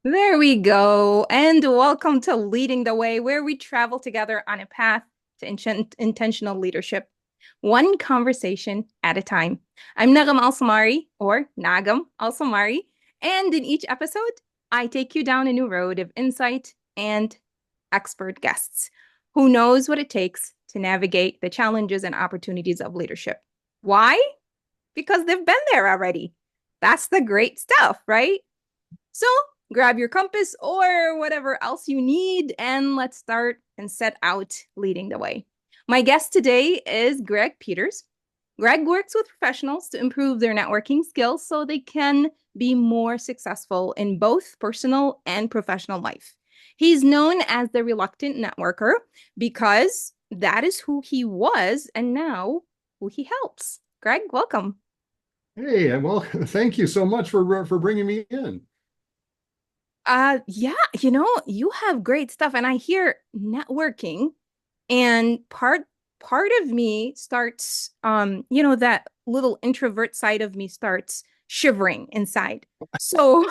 There we go. And welcome to Leading the Way, where we travel together on a path to intentional leadership, one conversation at a time. I'm Nagham Alsamari, or Nagham Alsamari, and in each episode, I take you down a new road of insight and expert guests who knows what it takes to navigate the challenges and opportunities of leadership. Why? Because they've been there already. That's the great stuff, right? So grab your compass or whatever else you need, and let's start and set out leading the way. My guest today is Greg Peters. Greg works with professionals to improve their networking skills so they can be more successful in both personal and professional life. He's known as the reluctant networker because that is who he was and now who he helps. Greg, welcome. Hey, well, thank you so much for bringing me in. Yeah, you have great stuff and I hear networking and part of me starts that little introvert side of me starts shivering inside. So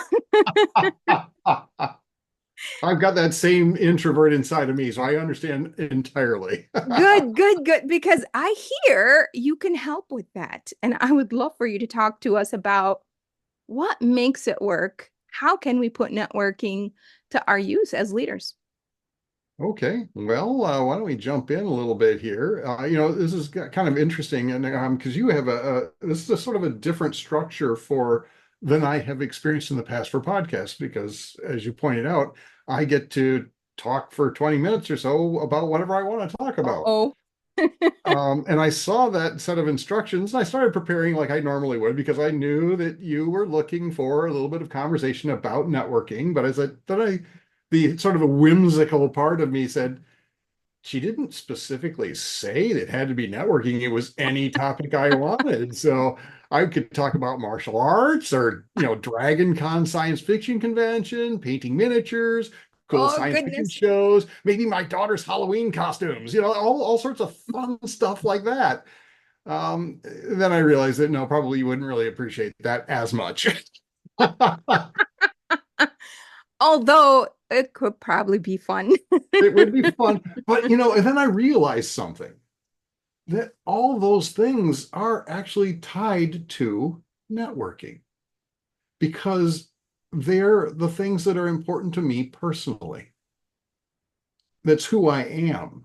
I've got that same introvert inside of me, so I understand entirely. good, good, good because I hear you can help with that. And I would love for you to talk to us about what makes it work. How can we put networking to our use as leaders? Okay, well, why don't we jump in a little bit here? This is kind of interesting, and because you have this is a sort of a different structure for than I have experienced in the past for podcasts, because as you pointed out, I get to talk for 20 minutes or so about whatever I want to talk about. Uh-oh. And I saw that set of instructions, and I started preparing like I normally would because I knew that you were looking for a little bit of conversation about networking. But as the sort of a whimsical part of me said, she didn't specifically say that it had to be networking. It was any topic I wanted. So I could talk about martial arts or, Dragon Con science fiction convention, painting miniatures, cool Oh, science fiction goodness. shows, maybe my daughter's Halloween costumes, all sorts of fun stuff like that. Then I realized that no, probably you wouldn't really appreciate that as much. Although it could probably be fun. It would be fun. But, and then I realized something that all those things are actually tied to networking because they're the things that are important to me personally. That's who I am.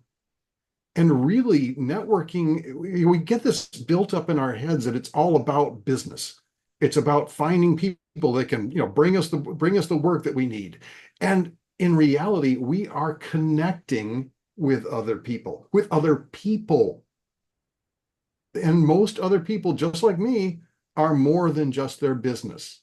And really, networking, we get this built up in our heads that it's all about business. It's about finding people that can, bring us the work that we need. And in reality, we are connecting with other people. And most other people, just like me, are more than just their business,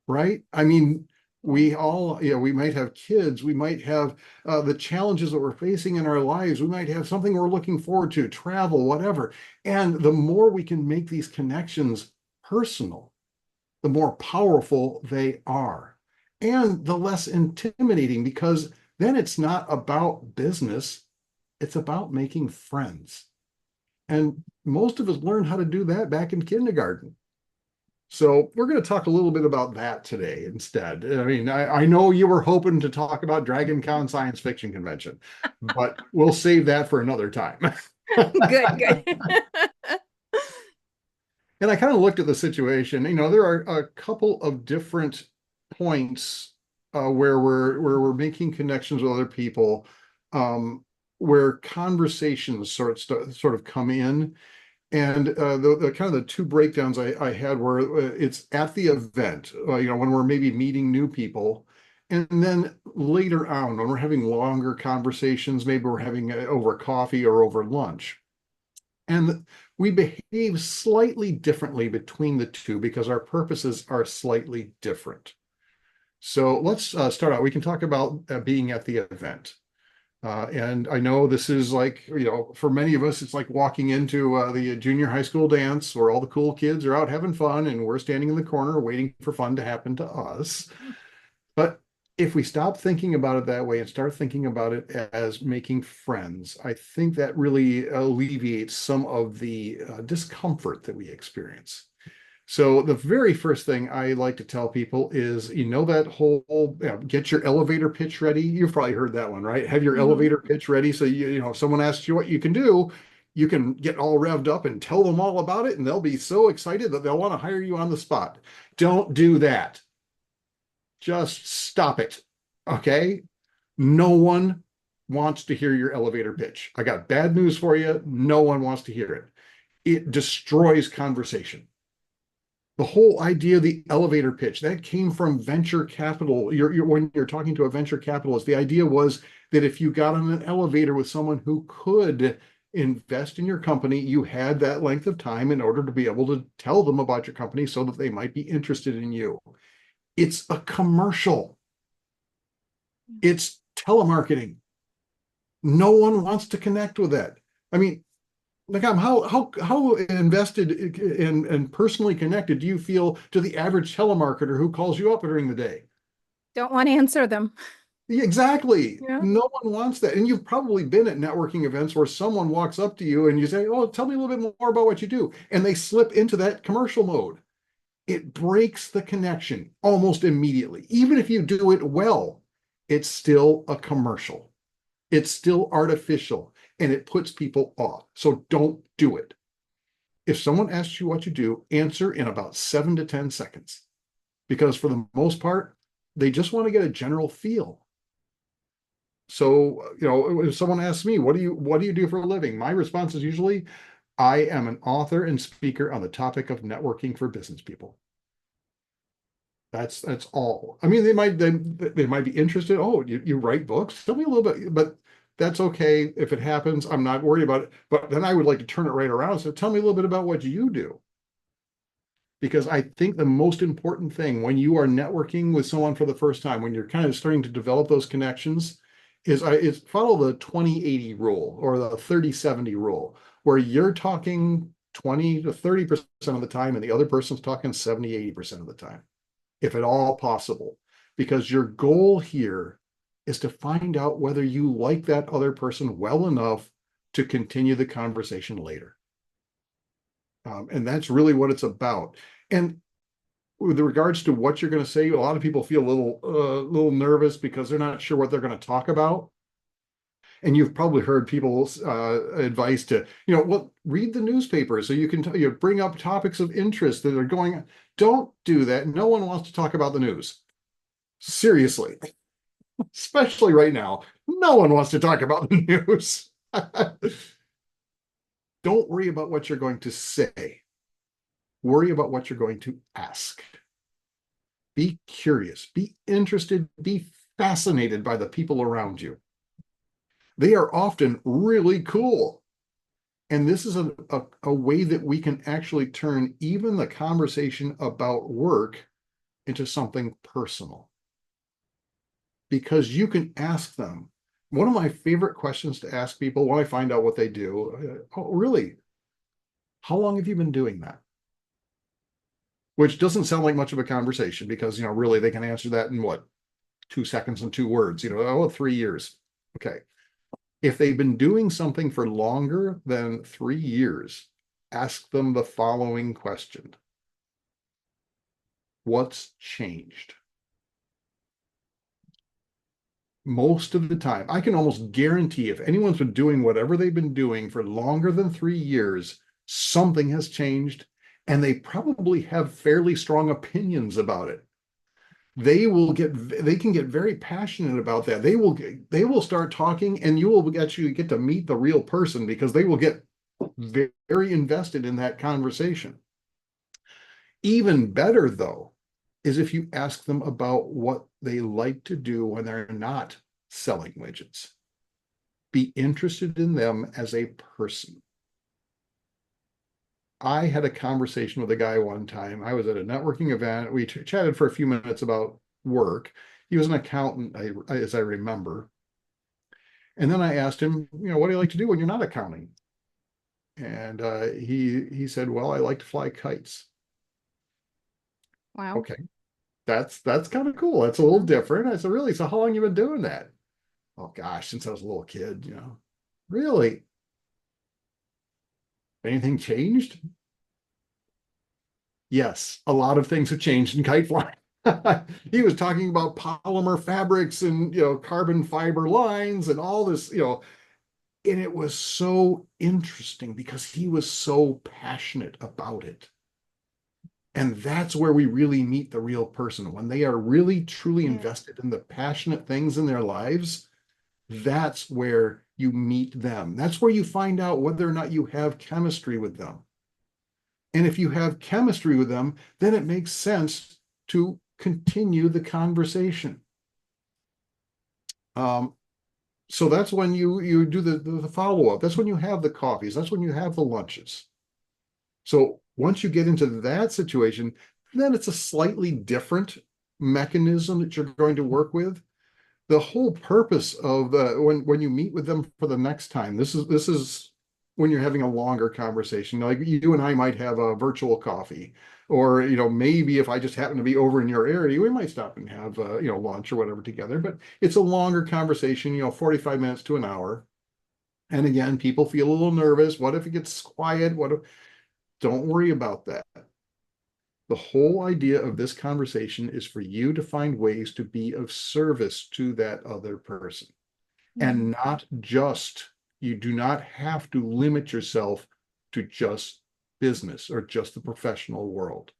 right? I mean, we all, we might have kids, we might have the challenges that we're facing in our lives, we might have something we're looking forward to, travel, whatever. And the more we can make these connections personal, the more powerful they are, and the less intimidating, because then it's not about business, it's about making friends. And most of us learned how to do that back in kindergarten. So we're going to talk a little bit about that today instead. I mean, I know you were hoping to talk about Dragon Con Science Fiction Convention, but we'll save that for another time. Good, good. And I kind of looked at the situation. There are a couple of different points where we're making connections with other people, where conversations sort of come in. And the kind of the two breakdowns I had were it's at the event, when we're maybe meeting new people, and then later on when we're having longer conversations, maybe we're having over coffee or over lunch. And we behave slightly differently between the two because our purposes are slightly different. So let's start out. We can talk about being at the event. And I know this is like, for many of us, it's like walking into the junior high school dance where all the cool kids are out having fun and we're standing in the corner waiting for fun to happen to us. But if we stop thinking about it that way and start thinking about it as making friends, I think that really alleviates some of the discomfort that we experience. So the very first thing I like to tell people is, that whole get your elevator pitch ready. You've probably heard that one, right? Have your Hmm. elevator pitch ready. So if someone asks you what you can do, you can get all revved up and tell them all about it, and they'll be so excited that they'll want to hire you on the spot. Don't do that. Just stop it. Okay? No one wants to hear your elevator pitch. I got bad news for you. No one wants to hear it. It destroys conversation. The whole idea of the elevator pitch that came from venture capital. When you're talking to a venture capitalist, the idea was that if you got on an elevator with someone who could invest in your company, you had that length of time in order to be able to tell them about your company so that they might be interested in you. It's a commercial. It's telemarketing. No one wants to connect with that. I mean, like, how invested and personally connected do you feel to the average telemarketer who calls you up during the day? Don't want to answer them. Yeah, exactly. Yeah. No one wants that. And you've probably been at networking events where someone walks up to you and you say, "Oh, tell me a little bit more about what you do." And they slip into that commercial mode. It breaks the connection almost immediately. Even if you do it well, it's still a commercial. It's still artificial and it puts people off. So don't do it. If someone asks you what you do, answer in about 7 to 10 seconds. Because for the most part, they just want to get a general feel. So, if someone asks me, what do you do for a living? My response is usually, I am an author and speaker on the topic of networking for business people. That's all. I mean, they might be interested. Oh, you write books? Tell me a little bit, but that's okay if it happens. I'm not worried about it. But then I would like to turn it right around. So tell me a little bit about what you do. Because I think the most important thing when you are networking with someone for the first time, when you're kind of starting to develop those connections, is follow the 20-80 rule or the 30-70 rule, where you're talking 20 to 30% of the time and the other person's talking 70, 80% of the time, if at all possible. Because your goal here is to find out whether you like that other person well enough to continue the conversation later. And that's really what it's about. And with regards to what you're going to say, a lot of people feel a little nervous because they're not sure what they're going to talk about. And you've probably heard people's advice to, well, read the newspaper so you can bring up topics of interest that are going. Don't do that. No one wants to talk about the news. Seriously, especially right now, no one wants to talk about the news. Don't worry about what you're going to say. Worry about what you're going to ask. Be curious, be interested, be fascinated by the people around you. They are often really cool. And this is a way that we can actually turn even the conversation about work into something personal. Because you can ask them. One of my favorite questions to ask people when I find out what they do, oh, really? How long have you been doing that? Which doesn't sound like much of a conversation because, really they can answer that in what, 2 seconds and 2 words, 3 years. Okay. If they've been doing something for longer than 3 years, ask them the following question. What's changed? Most of the time, I can almost guarantee if anyone's been doing whatever they've been doing for longer than 3 years, something has changed, and they probably have fairly strong opinions about it. They can get very passionate about that. They will start talking, and you will actually get to meet the real person because they will get very invested in that conversation. Even better, though, is if you ask them about what they like to do when they're not selling widgets. Be interested in them as a person. I had a conversation with a guy one time. I was at a networking event. We chatted for a few minutes about work. He was an accountant, as I remember. And then I asked him, what do you like to do when you're not accounting? And he said, well, I like to fly kites. Wow. Okay, that's kind of cool. That's a little different. I said, really? So how long you been doing that? Oh gosh, since I was a little kid. Really? Anything changed? Yes, a lot of things have changed in kite flying. He was talking about polymer fabrics and carbon fiber lines and all this, and it was so interesting because he was so passionate about it. And that's where we really meet the real person. When they are really truly Yeah. invested in the passionate things in their lives, that's where you meet them. That's where you find out whether or not you have chemistry with them. And if you have chemistry with them, then it makes sense to continue the conversation. Um, so that's when you do the follow up. That's when you have the coffees. That's when you have the lunches. So once you get into that situation, then it's a slightly different mechanism that you're going to work with. The whole purpose of the when you meet with them for the next time, this is when you're having a longer conversation. Like you and I might have a virtual coffee, or maybe if I just happen to be over in your area, we might stop and have lunch or whatever together. But it's a longer conversation, 45 minutes to an hour. And again, people feel a little nervous. What if it gets quiet? What if don't worry about that. The whole idea of this conversation is for you to find ways to be of service to that other person. And Mhm. not just, you do not have to limit yourself to just business or just the professional world.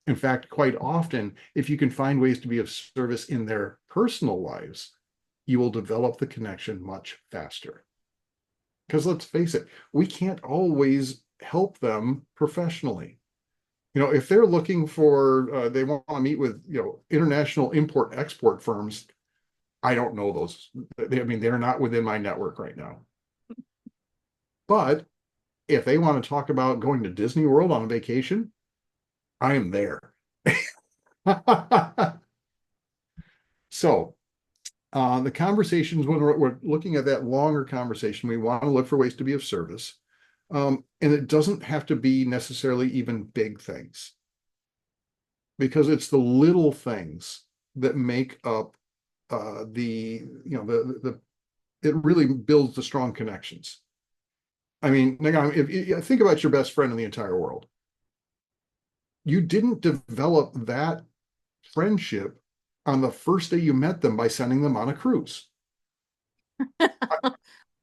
In fact, quite often, if you can find ways to be of service in their personal lives, you will develop the connection much faster. Because let's face it, we can't always help them professionally. If they're looking for, they want to meet with, international import export firms, I don't know those. I mean, they're not within my network right now. But if they want to talk about going to Disney World on a vacation, I am there. So, the conversations, when we're looking at that longer conversation, we want to look for ways to be of service. And it doesn't have to be necessarily even big things, because it's the little things that make up the it really builds the strong connections. I mean, if you think about your best friend in the entire world, you didn't develop that friendship on the first day you met them by sending them on a cruise.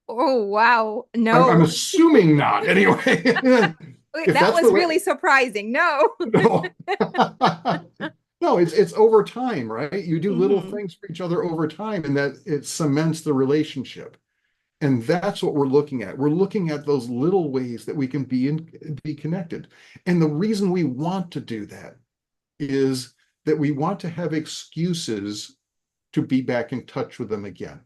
Oh, wow. I'm No. assuming not anyway. Wait, If that that's the was way, really surprising. No. no. No, it's over time, right? You do little Hmm. things for each other over time, and that it cements the relationship. And that's what we're looking at. We're looking at those little ways that we can be connected. And the reason we want to do that is that we want to have excuses to be back in touch with them again.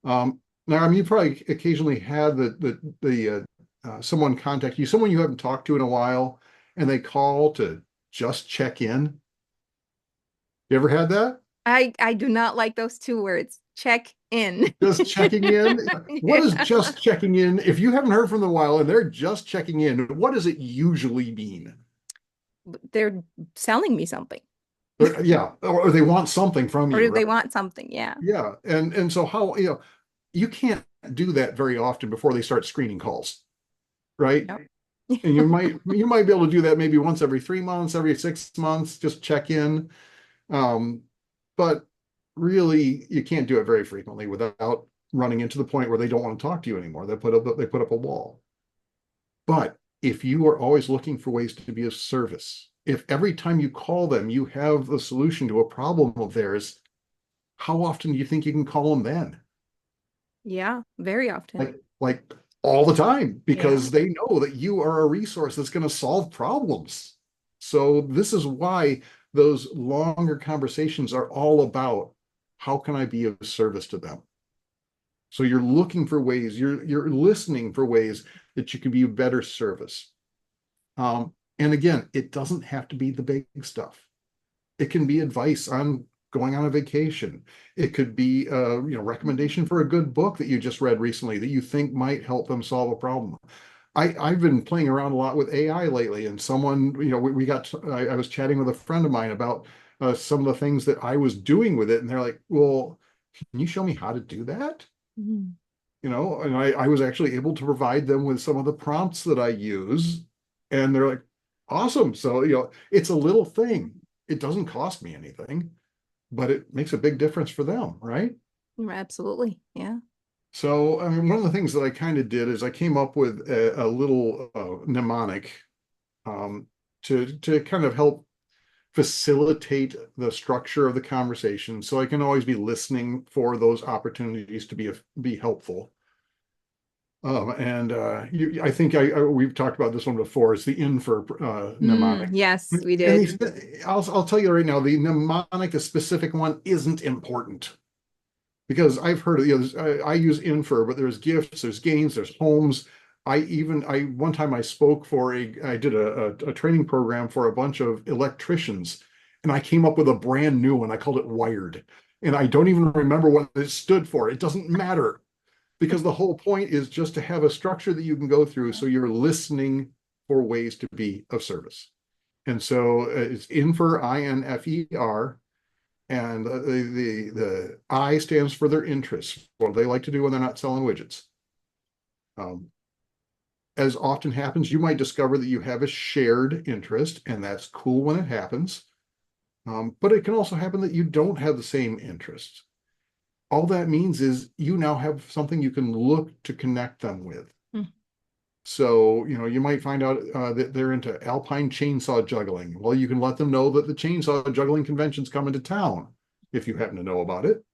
Now, I mean, you probably occasionally had someone contact you, someone you haven't talked to in a while, and they call to just check in. You ever had that? I do not like those two words. Check in. Just checking in. What is Yeah. just checking in? If you haven't heard from them in a while and they're just checking in, what does it usually mean? They're selling me something, Yeah, or they want something from you, or they right? want something. Yeah. Yeah, and so how you can't do that very often before they start screening calls, right? Yep. And you might be able to do that maybe once every 3 months, every 6 months, just check in. Um, but really, you can't do it very frequently without running into the point where they don't want to talk to you anymore. They put up a wall. But if you are always looking for ways to be of service, if every time you call them, you have the solution to a problem of theirs, how often do you think you can call them then? Yeah, very often. Like all the time, Yeah. because they know that you are a resource that's going to solve problems. So this is why those longer conversations are all about how can I be of service to them? So you're looking for ways, you're listening for ways that you can be of better service. And again, it doesn't have to be the big stuff. It can be advice on going on a vacation. It could be Mhm. recommendation for a good book that you just read recently that you think might help them solve a problem. I've been playing around a lot with AI lately, and someone, I was chatting with a friend of mine about some of the things that I was doing with it, and they're like, "Well, can you show me how to do that?" Mhm. And I was actually able to provide them with some of the prompts that I use, and they're like, Awesome. So, it's a little thing. It doesn't cost me anything, but it makes a big difference for them, right? Absolutely. Yeah. So, I mean, one of the things that I kind of did is I came up with a little mnemonic um, to kind of help facilitate the structure of the conversation, so I can always be listening for those opportunities to be helpful. And I think we've talked about this one before. It's the infer mnemonic. Yes, we And did. I'll tell you right now, the mnemonic, a specific one, isn't important because I've heard of, I use infer, but there's gifts, there's gains, there's homes. I one time I spoke for I did a training program for a bunch of electricians, and I came up with a brand new one. I called it wired, and I don't even remember what it stood for. It doesn't matter because the whole point is just to have a structure that you can go through so you're listening for ways to be of service. And so it's infer, INFER, and the I stands for their interests, what they like to do when they're not selling widgets. Um, as often happens, you might discover that you have a shared interest, and that's cool when it happens. But it can also happen that you don't have the same interests. All that means is you now have something you can look to connect them with. Mm. So, you might find out that they're into alpine chainsaw juggling. Well, you can let them know that the chainsaw juggling convention's coming to town if you happen to know about it.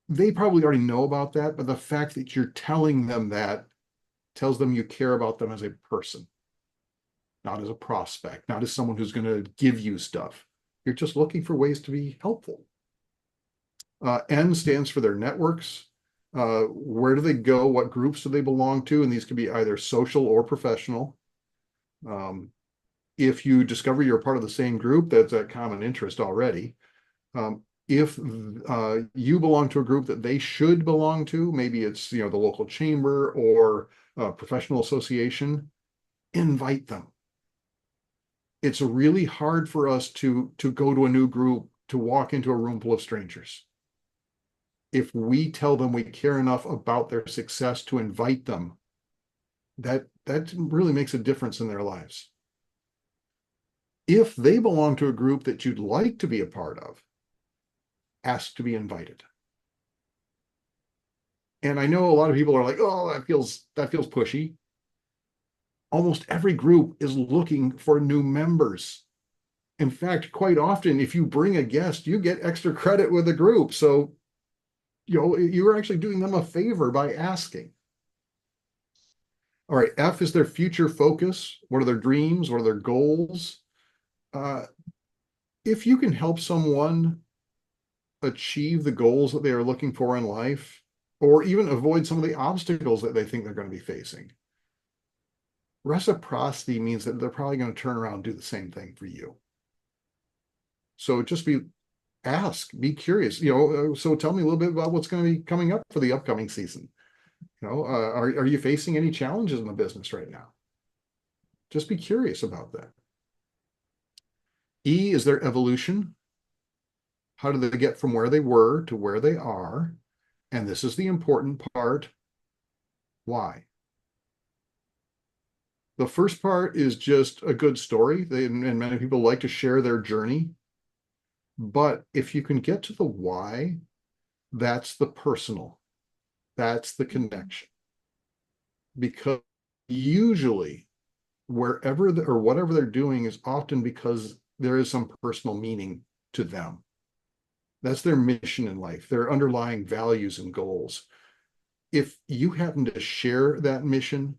They probably already know about that, but the fact that you're telling them that tells them you care about them as a person, not as a prospect, not as someone who's going to give you stuff. You're just looking for ways to be helpful. N stands for their networks. Where do they go? What groups do they belong to? And these can be either social or professional. Um, if you discover you're part of the same group, that's a common interest already. If you belong to a group that they should belong to, maybe it's the local chamber or professional association, invite them. It's really hard for us to go to a new group, to walk into a room full of strangers. If we tell them we care enough about their success to invite them, that really makes a difference in their lives. If they belong to a group that you'd like to be a part of, ask to be invited. And I know a lot of people are like, oh, that feels pushy. Almost every group is looking for new members. In fact, quite often, if you bring a guest, you get extra credit with the group. So, you're actually doing them a favor by asking. All right, F is their future focus. What are their dreams? What are their goals? Uh, if you can help someone achieve the goals that they are looking for in life, or even avoid some of the obstacles that they think they're going to be facing, reciprocity means that they're probably going to turn around and do the same thing for you. So just be curious. So tell me a little bit about what's going to be coming up for the upcoming season. Are you facing any challenges in the business right now? Just be curious about that. E is their evolution. How do they get from where they were to where they are? And this is the important part. Why? The first part is just a good story, and many people like to share their journey. But if you can get to the why, that's the personal, that's the connection. Because usually, wherever or whatever they're doing is often because there is some personal meaning to them. That's their mission in life, their underlying values and goals. If you happen to share that mission,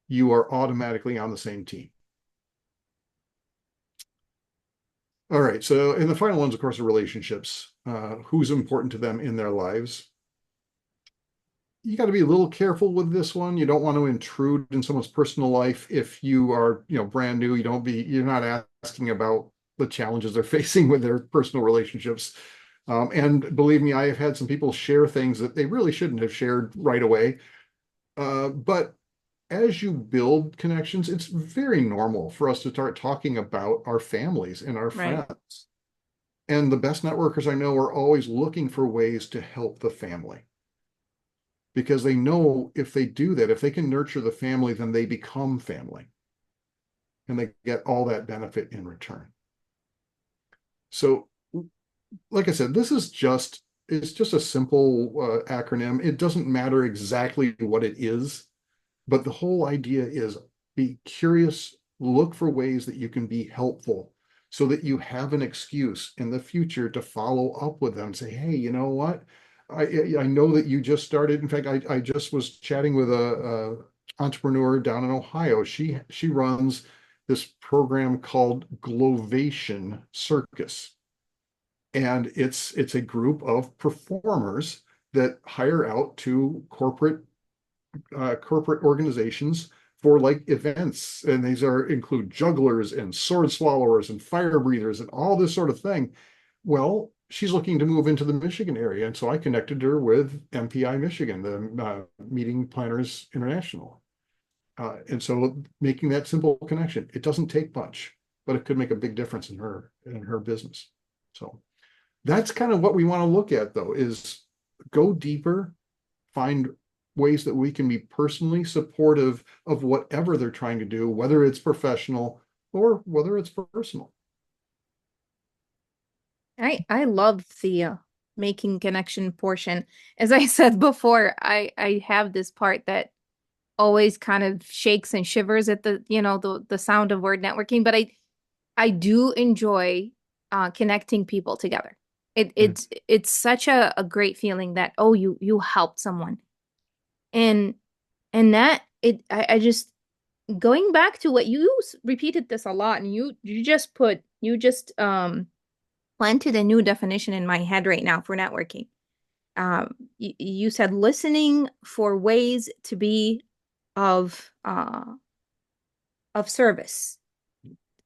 you are automatically on the same team. All right. So, and the final ones, of course, are relationships. Who's important to them in their lives? You got to be a little careful with this one. You don't want to intrude in someone's personal life if you are, brand new. You're not asking about the challenges they're facing with their personal relationships. And believe me, I have had some people share things that they really shouldn't have shared right away. But as you build connections, it's very normal for us to start talking about our families and our Right. friends. And the best networkers I know are always looking for ways to help the family. because they know if they do that, if they can nurture the family, then they become family and they get all that benefit in return. So, like I said, this is just it's just a simple acronym. It doesn't matter exactly what it is, but the whole idea is be curious, look for ways that you can be helpful so that you have an excuse in the future to follow up with them. Say, hey, you know what? I know that you just started. In fact, I just was chatting with a entrepreneur down in Ohio. She runs this program called Glovation Circus. And it's a group of performers that hire out to corporate organizations for like events, and these are include jugglers and sword swallowers and fire breathers and all this sort of thing. Well, she's looking to move into the Michigan area, and so I connected her with MPI Michigan, the Meeting Planners International. And so making that simple connection, it doesn't take much, but it could make a big difference in her business. So that's kind of what we want to look at, though, is go deeper, find ways that we can be personally supportive of whatever they're trying to do, whether it's professional or whether it's personal. I love the making connection portion. As I said before, I have this part that always kind of shakes and shivers at the sound of word networking, but I do enjoy connecting people together. Mm. It's such a great feeling that, oh, you helped someone. And that I just going back to what you repeated this a lot, and you just planted a new definition in my head right now for networking. You said listening for ways to be of service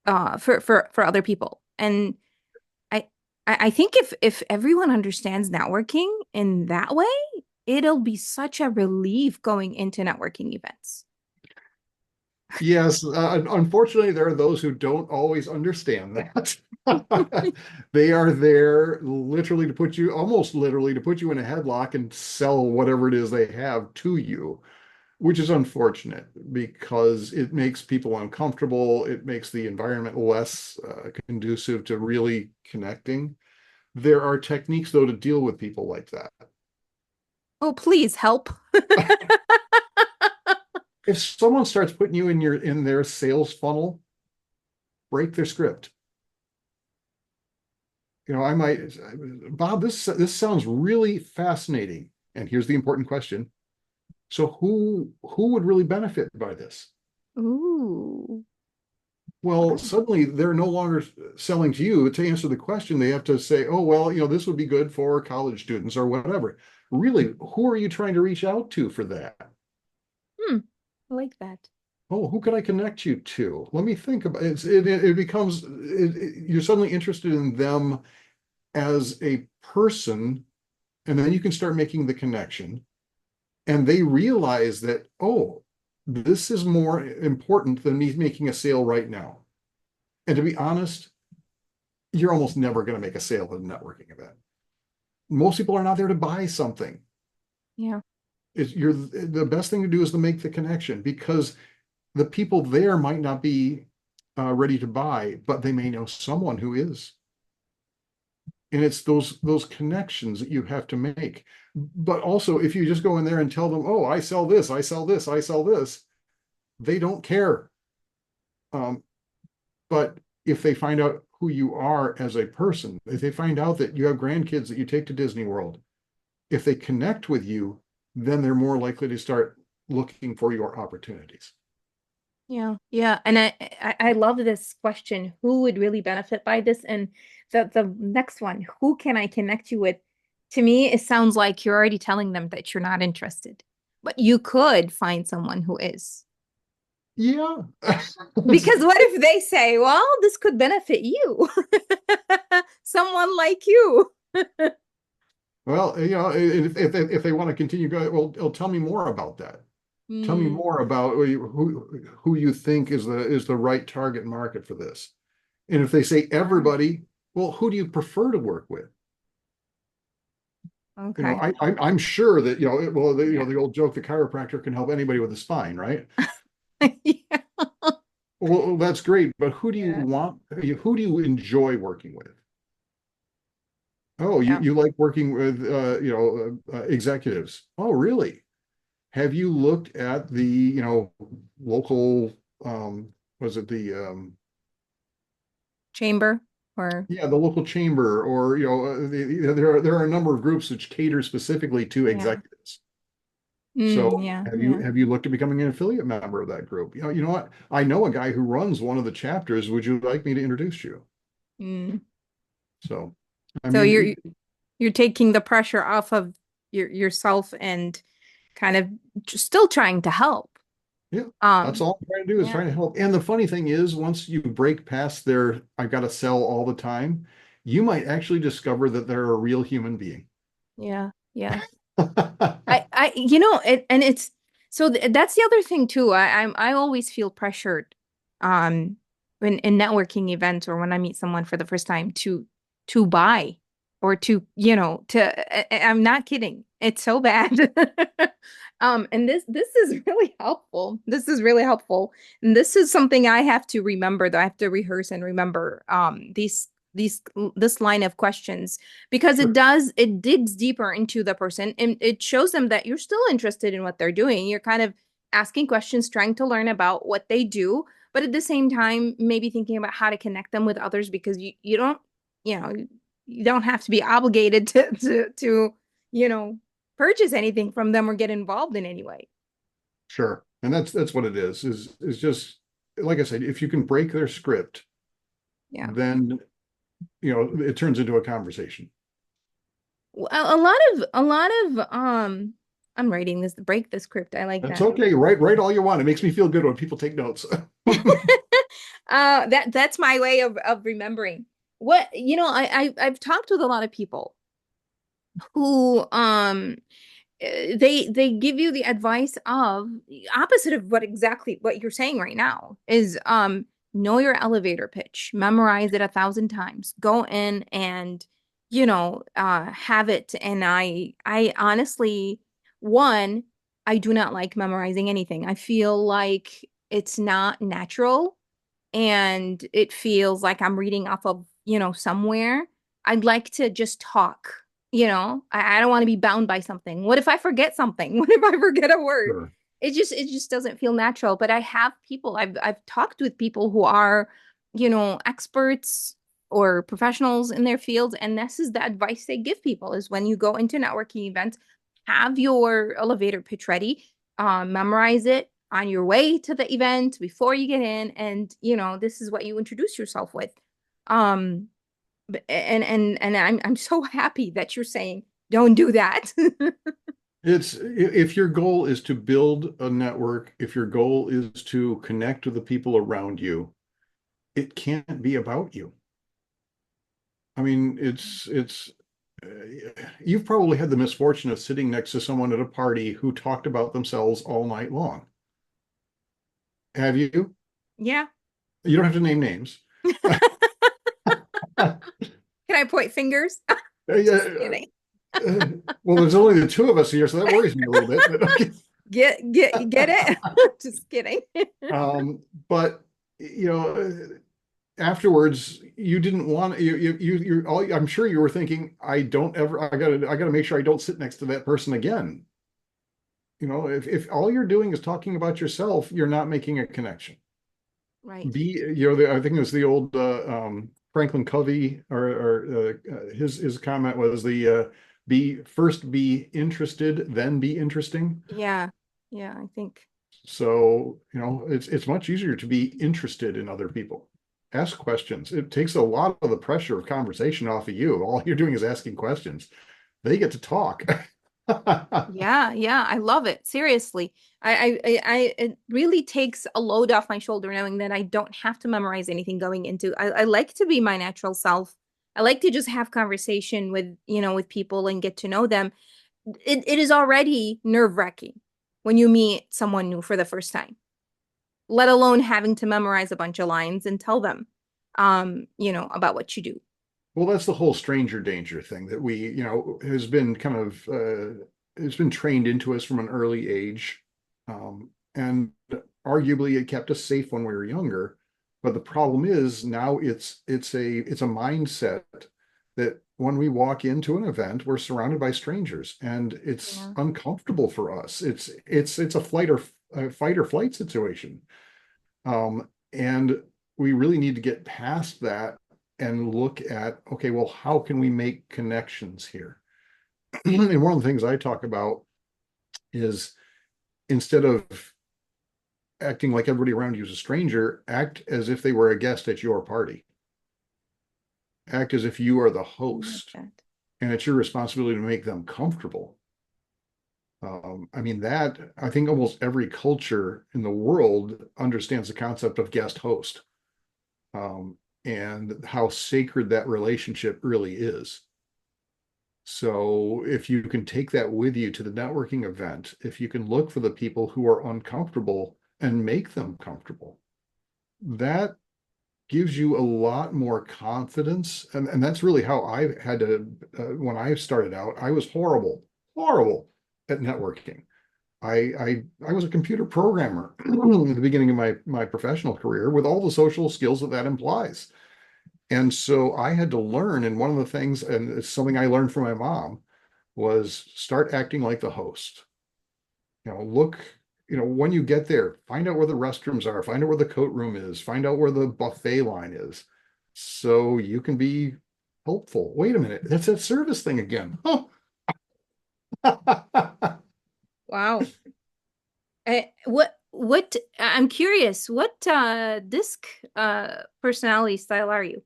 for other people. And I I think if everyone understands networking in that way, it'll be such a relief going into networking events. Yes, unfortunately, there are those who don't always understand that. They are there literally to put you, almost literally to put you in a headlock and sell whatever it is they have to you, which is unfortunate because it makes people uncomfortable. It makes the environment less conducive to really connecting. There are techniques, though, to deal with people like that. Oh, please help. If someone starts putting you in their sales funnel, break their script. I might, Bob, this sounds really fascinating. And here's the important question. So who would really benefit by this? Ooh. Well, suddenly they're no longer selling to you. To answer the question, they have to say, oh, well, this would be good for college students or whatever. Really, who are you trying to reach out to for that? Hmm. I like that. Oh, who could I connect you to? Let me think about it. It becomes, you're suddenly interested in them as a person, and then you can start making the connection. And they realize that, oh, this is more important than me making a sale right now. And to be honest, you're almost never going to make a sale at a networking event. Most people are not there to buy something. Yeah. The best thing to do is to make the connection, because the people there might not be ready to buy, but they may know someone who is. And it's those connections that you have to make. But also, if you just go in there and tell them, oh, I sell this, I sell this, I sell this, they don't care. Um, but if they find out who you are as a person, if they find out that you have grandkids that you take to Disney World, if they connect with you, then they're more likely to start looking for your opportunities. Yeah, yeah, and I love this question. Who would really benefit by this? And the next one, who can I connect you with? To me, it sounds like you're already telling them that you're not interested, but you could find someone who is. Yeah. Because what if they say, "Well, this could benefit you, someone like you." Well, if they want to continue going, well, tell me more about that. Tell me Hmm. more about who you think is the right target market for this. And if they say Ah, everybody, well, who do you prefer to work with? Okay. I'm sure that, Yeah. the old joke, the chiropractor can help anybody with a spine, right? Yeah. Well, that's great, but who do you Yeah. want? Who do you enjoy working with? Oh, Yeah. you like working with, executives. Oh, really? Have you looked at the, local, was it Chamber or the local chamber, or, there are a number of groups which cater specifically to yeah. executives. So Yeah. have you Yeah. have you looked at becoming an affiliate member of that group? You know what? I know a guy who runs one of the chapters. Would you like me to introduce you? Mm. So, I So mean, you're taking the pressure off of yourself and kind of still trying to help. yeah, that's Um, all I'm trying to do, is yeah. trying to help. And the funny thing is, once you break past their "I've got to sell all the time," you might actually discover that they're a real human being. Yeah. Yeah. And it's so that's the other thing too. I always feel pressured, um, in networking events or when I meet someone for the first time to buy or I'm not kidding. It's so bad. And this is really helpful. This is really helpful. And this is something I have to remember, though. I have to rehearse and remember these this line of questions because Sure, it digs deeper into the person and it shows them that you're still interested in what they're doing. You're kind of asking questions, trying to learn about what they do, but at the same time, maybe thinking about how to connect them with others because you don't, you don't have to be obligated to, you know, purchase anything from them or get involved in any way. sure. And that's what it is just, like I said, if you can break their script, Yeah. then it turns into a conversation. A lot of I'm writing this break the script. I like That's that. okay. Write all you want. It makes me feel good when people take notes. That's my way of remembering. I've talked with a lot of people who they give you the advice of the opposite of what you're saying right now is know your elevator pitch, memorize it 1,000 times, go in and have it. And I honestly, one, I do not like memorizing anything. I feel like it's not natural and it feels like I'm reading off of, somewhere. I'd like to just talk, I don't want to be bound by something. What if I forget something? What if I forget a word? Sure. It just doesn't feel natural. But I have people, I've talked with people who are, experts or professionals in their fields, and this is the advice they give people is when you go into networking events, have your elevator pitch ready, memorize it on your way to the event before you get in, and this is what you introduce yourself with. Um, and I'm so happy that you're saying don't do that. It's if your goal is to build a network, if your goal is to connect with the people around you, it can't be about you. I mean, you've probably had the misfortune of sitting next to someone at a party who talked about themselves all night long. Have you? Yeah. You don't have to name names. Can I point fingers? Just Yeah, kidding. well, there's only the two of us here, so that worries me a little bit. But okay. Get it? Just kidding. Um, but you know, afterwards, you didn't want you're all. I'm sure you were thinking, I don't ever. I gotta make sure I don't sit next to that person again. If all you're doing is talking about yourself, you're not making a connection. Right. I think it was the old Franklin Covey, or his comment was be interested, then be interesting. Yeah. Yeah, I think. So, it's much easier to be interested in other people. Ask questions. It takes a lot of the pressure of conversation off of you. All you're doing is asking questions. They get to talk. Yeah, yeah, I love it. Seriously. It really takes a load off my shoulder knowing that I don't have to memorize anything going into. I like to be my natural self. I like to just have conversation with people and get to know them. It is already nerve-wracking when you meet someone new for the first time, let alone having to memorize a bunch of lines and tell them, about what you do. Well, that's the whole stranger danger thing that we, has been kind of it's been trained into us from an early age, and arguably it kept us safe when we were younger. But the problem is now it's a mindset that when we walk into an event, we're surrounded by strangers, and it's Yeah. uncomfortable for us. It's a fight or flight situation. And we really need to get past that and look at, okay, well, how can we make connections here? And one of the things I talk about is instead of acting like everybody around you is a stranger, act as if they were a guest at your party. Act as if you are the I like host that. and it's your responsibility to make them comfortable. I mean, that I think almost every culture in the world understands the concept of guest host, and how sacred that relationship really is. So if you can take that with you to the networking event, if you can look for the people who are uncomfortable and make them comfortable, that gives you a lot more confidence. And that's really how I had to, when I started out, I was horrible at networking. I was a computer programmer at the beginning of my professional career with all the social skills that implies. And so I had to learn, and one of the things, and it's something I learned from my mom, was start acting like the host. Look, when you get there, find out where the restrooms are, find out where the coat room is, find out where the buffet line is, so you can be helpful. Wait a minute, that's that service thing again. Oh. Wow. I'm curious, what disc personality style are you?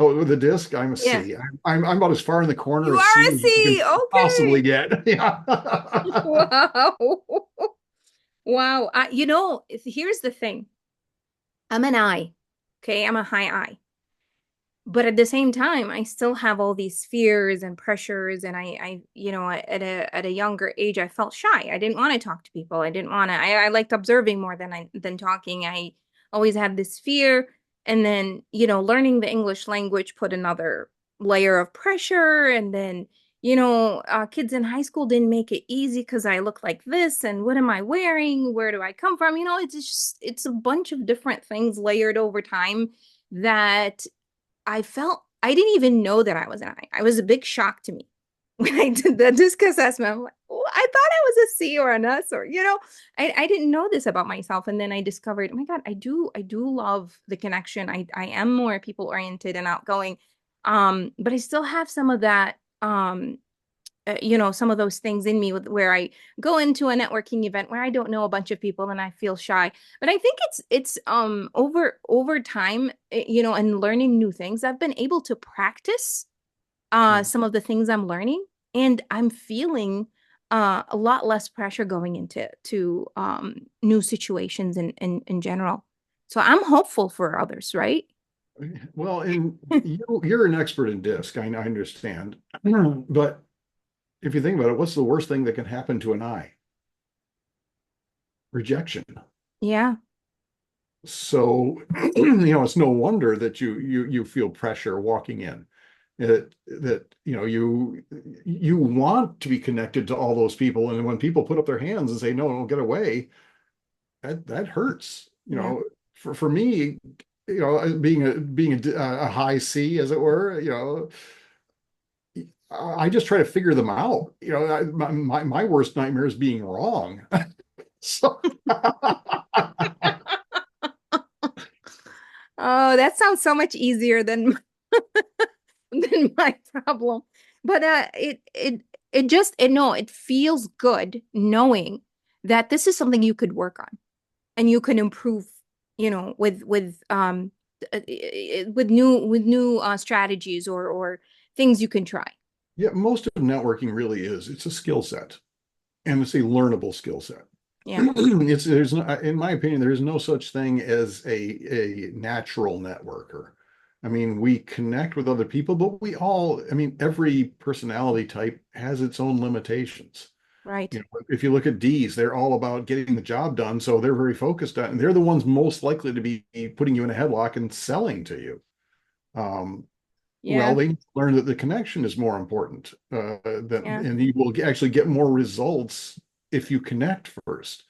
Oh, with the disc, I'm a Yeah. C. I'm about as far in the corner You of are C a as you can C. possibly Okay. get. Yeah. Wow. Wow. Here's the thing. I'm an I. Okay, I'm a high I. But at the same time, I still have all these fears and pressures, and at a younger age, I felt shy. I didn't want to talk to people. I didn't want to. I liked observing more than talking. I always had this fear, and then learning the English language put another layer of pressure, and then kids in high school didn't make it easy because I look like this, and what am I wearing? Where do I come from? It's a bunch of different things layered over time that I felt I didn't even know that I was an I. I was a big shock to me when I did the disc assessment. I'm like, oh, I thought I was a C or an S, or I didn't know this about myself. And then I discovered, oh my God, I do love the connection. I am more people oriented and outgoing. But I still have some of that some of those things in me where I go into a networking event where I don't know a bunch of people and I feel shy. But I think it's over time, and learning new things, I've been able to practice some of the things I'm learning, and I'm feeling a lot less pressure going into new situations in general. So I'm hopeful for others, right? Well, and you're an expert in disc. I understand. But if you think about it, what's the worst thing that can happen to an eye? Rejection. Yeah, So, it's no wonder that you feel pressure walking in. That you want to be connected to all those people, and when people put up their hands and say no, don't get away, that hurts. yeah. For me, being a high C, as it were, I just try to figure them out. My worst nightmare is being wrong. So, Oh, that sounds so much easier than than my problem. But it feels good knowing that this is something you could work on and you can improve, with new strategies or things you can try. yeah, most of networking really is. It's a skill set, and it's a learnable skill set. Yeah, There's no, in my opinion, there is no such thing as a natural networker. I mean, we connect with other people, but I mean, every personality type has its own limitations. right. If you look at D's, they're all about getting the job done, so they're very focused on, and they're the ones most likely to be putting you in a headlock and selling to you. Um, Well, Yeah. they learn that the connection is more important Yeah. and you will actually get more results if you connect first.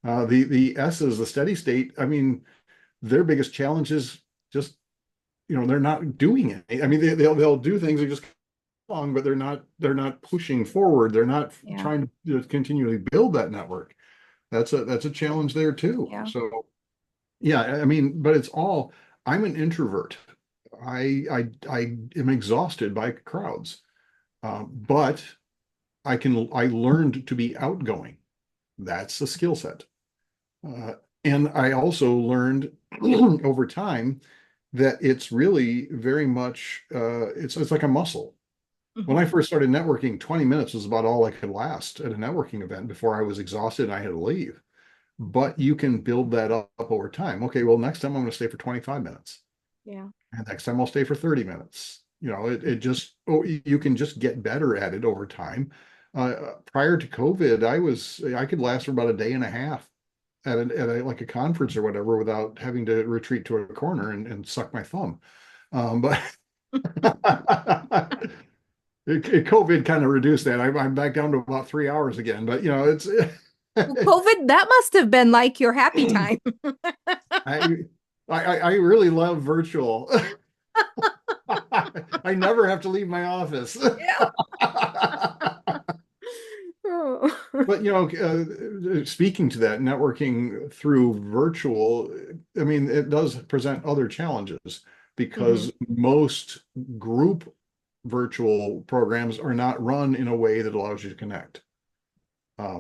The S's, the steady state, I mean, their biggest challenge is just, they're not doing it. I mean, they'll do things that just come along, but they're not pushing forward. They're not Yeah. trying to continually build that network. That's a challenge there too. Yeah. So yeah, I mean, but it's all, I'm an introvert. I am exhausted by crowds. But I learned to be outgoing. That's a skill set. Uh, and I also learned over time that it's really very much it's like a muscle. When Hmm. I first started networking, 20 minutes was about all I could last at a networking event before I was exhausted and I had to leave. But you can build that up over time. Okay, well, next time I'm going to stay for 25 minutes. Yeah. And next time I'll stay for 30 minutes. It just, oh, you can just get better at it over time. Prior to COVID, I could last for about a day and a half like a conference or whatever without having to retreat to a corner and suck my thumb. But COVID kind of reduced that. I'm back down to about 3 hours again. But it's Well, COVID, that must have been like your happy time. I I really love virtual. I never have to leave my office. Yeah. Oh. But speaking to that, networking through virtual, I mean, it does present other challenges Hmm. because most group virtual programs are not run in a way that allows you to connect.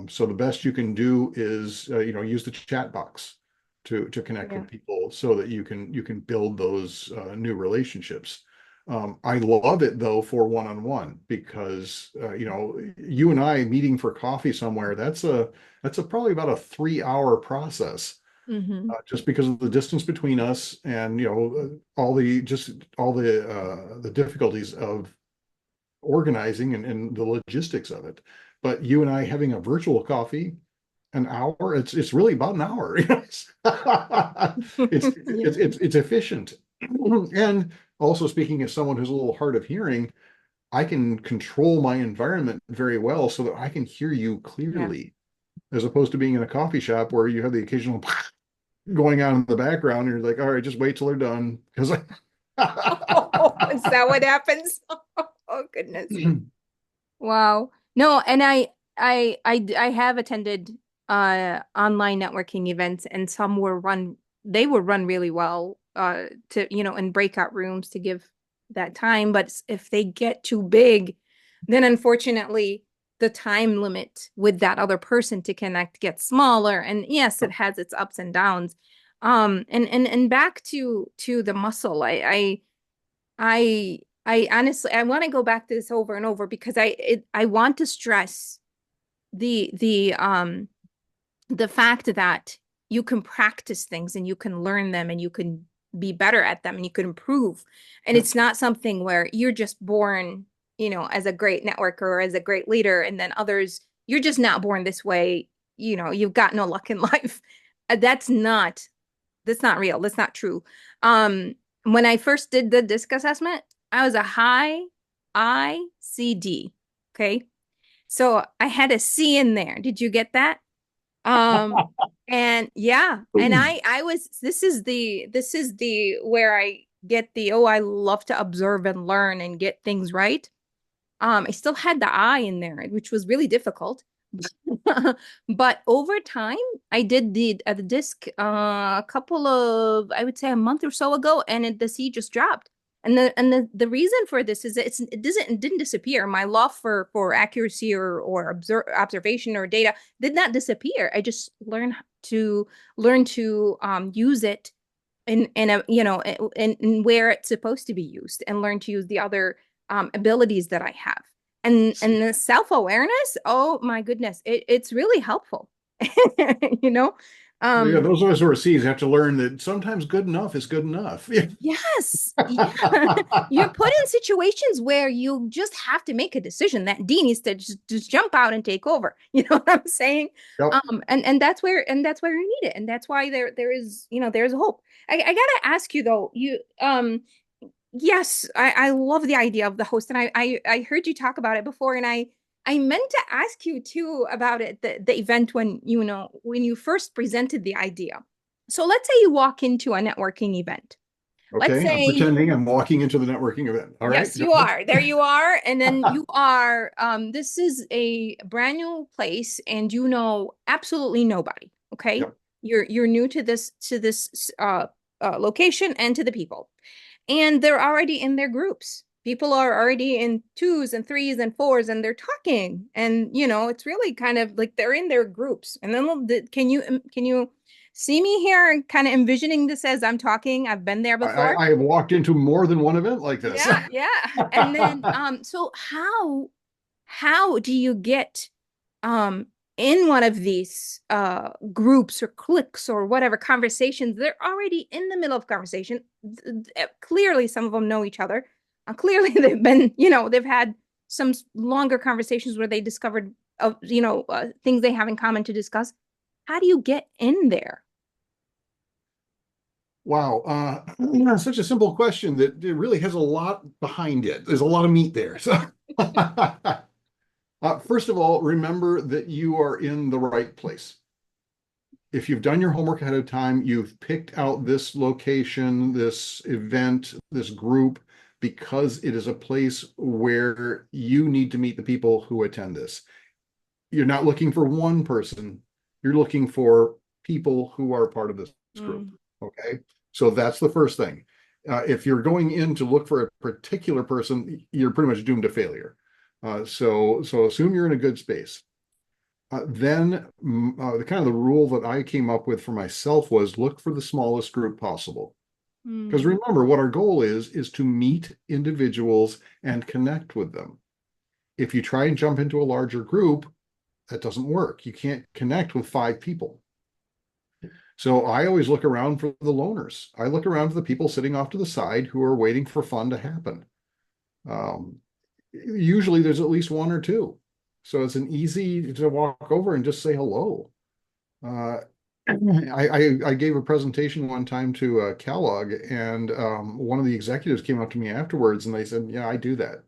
So the best you can do is use the chat box to connect Yeah. with people so that you can build those new relationships. I love it though for one-on-one because you and I meeting for coffee somewhere, that's a probably about a 3 hour process Hmm. just because of the distance between us and all the difficulties of organizing and the logistics of it. But you and I having a virtual coffee, an hour, it's really about an hour. It's Yeah. it's efficient. And also speaking as someone who's a little hard of hearing, I can control my environment very well so that I can hear you Yeah. clearly, as opposed to being in a coffee shop where you have the occasional going on in the background and you're like, all right, just wait till they're done. Because Oh, is that what happens? Oh, goodness. Wow. No, and I have attended online networking events and some they were run really well to in breakout rooms to give that time, but if they get too big, then unfortunately the time limit with that other person to connect gets smaller, and yes, it has its ups and downs. And back to the muscle. I honestly I want to go back to this over and over because I want to stress the the fact that you can practice things and you can learn them and you can be better at them and you can improve. And Yep. it's not something where you're just born, as a great networker or as a great leader, and then others, you're just not born this way, you've got no luck in life. That's not real. That's not true. When I first did the DISC assessment, I was a high ICD. Okay. So I had a C in there. Did you get that? Um, and yeah, and I was this is the where I get the, oh, I love to observe and learn and get things right. I still had the I in there, which was really difficult. But over time, I did the disc a couple of, I would say, a month or so ago, and the C just dropped. And the reason for this is that it didn't disappear. My love for accuracy or observation or data did not disappear. I just learn to use it in a in where it's supposed to be used, and learn to use the other abilities that I have. And the self-awareness, oh my goodness, it's really helpful. you know Yeah, um those of us who are C's have to learn that sometimes good enough is good enough. Yeah. yes, yeah. You're put in situations where you just have to make a decision. That D needs to just jump out and take over. You know what I'm saying? Yep. And that's where you need it, and that's why there's hope. I gotta ask you though, Yes, I love the idea of the host, and I heard you talk about it before, and I meant to ask you too about it, the event when when you first presented the idea. So let's say you walk into a networking event. Let's Okay, I'm say pretending I'm walking into the networking event. All right, yes, go you ahead. are. There you are. And then you are, this is a brand new place and you know absolutely nobody. Okay. Yep. You're new to this location and to the people. And they're already in their groups. People are already in twos and threes and fours and they're talking. And it's really kind of like they're in their groups. And then can you see me here and kind of envisioning this as I'm talking? I've been there before. I have walked into more than one event like this. Yeah, yeah. And then so how do you get um in one of these groups or cliques or whatever conversations? They're already in the middle of conversation. Clearly some of them know each other. Clearly they've been, they've had some longer conversations where they discovered things they have in common to discuss. How do you get in there? Wow, such a simple question that it really has a lot behind it. There's a lot of meat there. So, first of all, remember that you are in the right place. If you've done your homework ahead of time, you've picked out this location, this event, this group, because it is a place where you need to meet the people who attend this. You're not looking for one person, you're looking for people who are part of this group. Mm. Okay. So that's the first thing. If you're going in to look for a particular person, you're pretty much doomed to failure. So assume you're in a good space. Then the kind of the rule that I came up with for myself was look for the smallest group possible. Because Mm. remember, what our goal is to meet individuals and connect with them. If you try and jump into a larger group, that doesn't work. You can't connect with five people. So I always look around for the loners. I look around for the people sitting off to the side who are waiting for fun to happen. Um, Usually there's at least one or two. So it's an easy to walk over and just say hello. Uh, I gave a presentation one time to Kellogg, and one of the executives came up to me afterwards, and they said, "Yeah, I do that."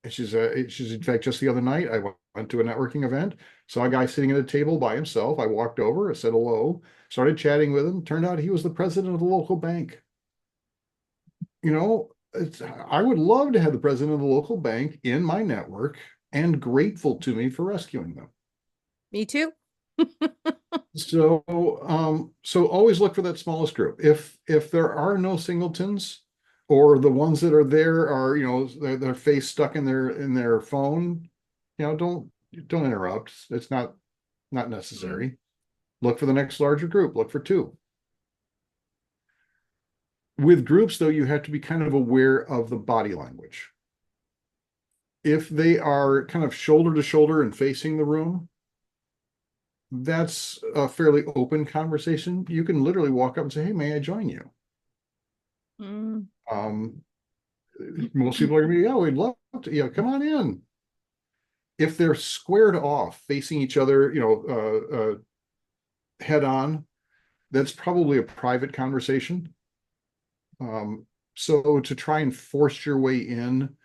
And she's in fact just the other night I went to a networking event, saw a guy sitting at a table by himself. I walked over, I said hello, started chatting with him. Turned out he was the president of the local bank. You know, I would love to have the president of the local bank in my network and grateful to me for rescuing them. Me too. So always look for that smallest group. If there are no singletons, or the ones that are there are, their face stuck in their phone, don't interrupt. It's not Mm. necessary. Look for the next larger group. Look for two. With groups, though, you have to be kind of aware of the body language. If they are kind of shoulder to shoulder and facing the room, that's a fairly open conversation. You can literally walk up and say, "Hey, may I join you?" Mm. Um, Most people are gonna be, "Yeah, we'd love to, come on in." If they're squared off, facing each other, head on, that's probably a private conversation. So to try and force your way in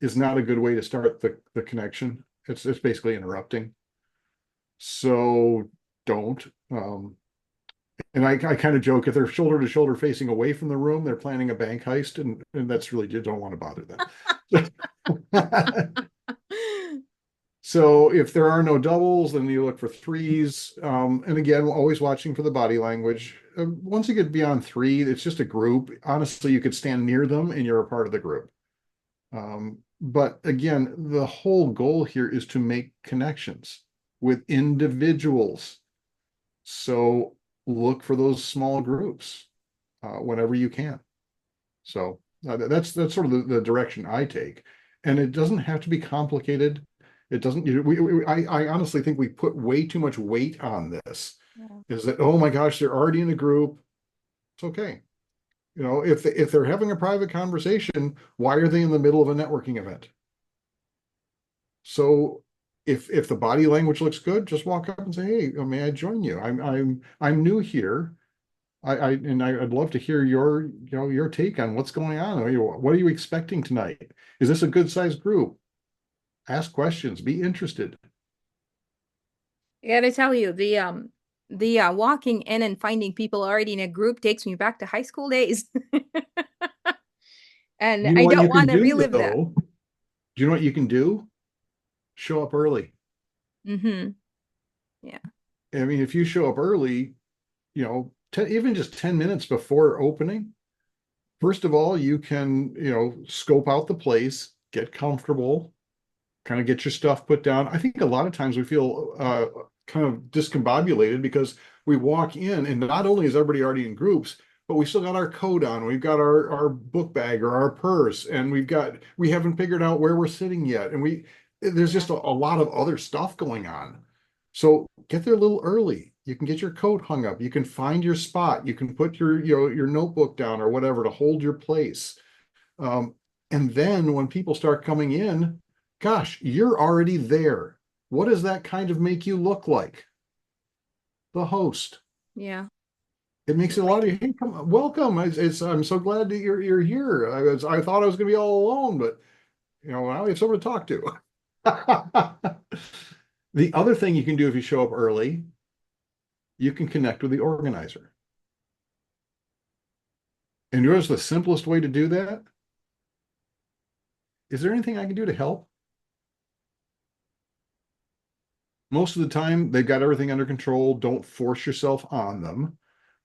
is not a good way to start the connection. It's basically interrupting. So don't. And I kind of joke, if they're shoulder to shoulder facing away from the room, they're planning a bank heist, and that's really, you don't want to bother them. So if there are no doubles, then you look for threes. And again, always watching for the body language. Once you get beyond three, it's just a group. Honestly, you could stand near them and you're a part of the group. But again, the whole goal here is to make connections with individuals. So look for those small groups whenever you can. So that's sort of the direction I take. And it doesn't have to be complicated. It doesn't, I honestly think we put way too much weight on this. Yeah. Is that, oh my gosh, they're already in a group. It's okay. If they're having a private conversation, why are they in the middle of a networking event? So if the body language looks good, just walk up and say, "Hey, may I join you? I'm new here. I'd love to hear your take on what's going on. What are you expecting tonight? Is this a good sized group? Ask questions, be interested. I gotta tell you, the walking in and finding people already in a group takes me back to high school days. And You know I what don't you want can to do relive that. though? Do you know what you can do? Show up early. Hmm. Yeah. I mean, if you show up early, even just 10 minutes before opening, first of all, you can, scope out the place, get comfortable, kind of get your stuff put down. I think a lot of times we feel kind of discombobulated because we walk in and not only is everybody already in groups, but we still got our coat on, we've got our book bag or our purse, and we haven't figured out where we're sitting yet. And there's Yeah. just a lot of other stuff going on. So get there a little early. You can get your coat hung up. You can find your spot. You can put your notebook down or whatever to hold your place. Um, and then when people start coming in, gosh, you're already there. What does that kind of make you look like? The host. Yeah. It makes it a lot Like, of, hey, come, welcome. I'm so glad that you're here. I thought I was going to be all alone, but now we have someone to talk to. The other thing you can do if you show up early, you can connect with the organizer. And yours the simplest way to do that? Is there anything I can do to help? Most of the time, they've got everything under control. Don't force yourself on them.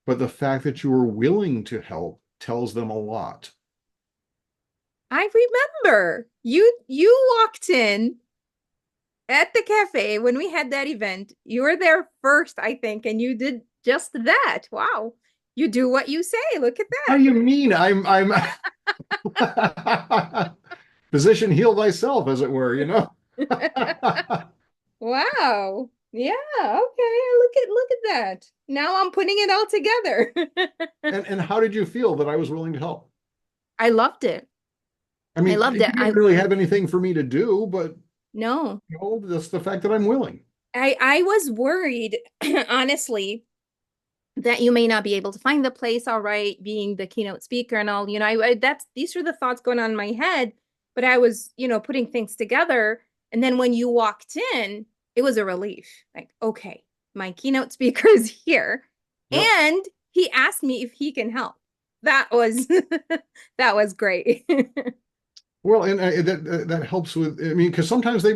But the fact that you are willing to help tells them a lot. I remember you walked in at the cafe when we had that event. You were there first, I think, and you did just that. Wow. You do what you say. Look at How do you mean? I'm physician heal thyself, as it were. that. Wow. Yeah, okay. Look at that. Now I'm putting it all together. And how did you feel that I was willing to help? I loved it. I I mean, loved you it. didn't really have anything for me to do, but No. that's the fact that I'm willing. I was worried, honestly, that you may not be able to find the place all right, being the keynote speaker and all. That's these are the thoughts going on in my head, but I was, putting things together. And then when you walked in, it was a relief. Like, okay, my keynote speaker is here. Yep. And he asked me if he can help. That was that was great. Well, and that helps with. I mean, because sometimes they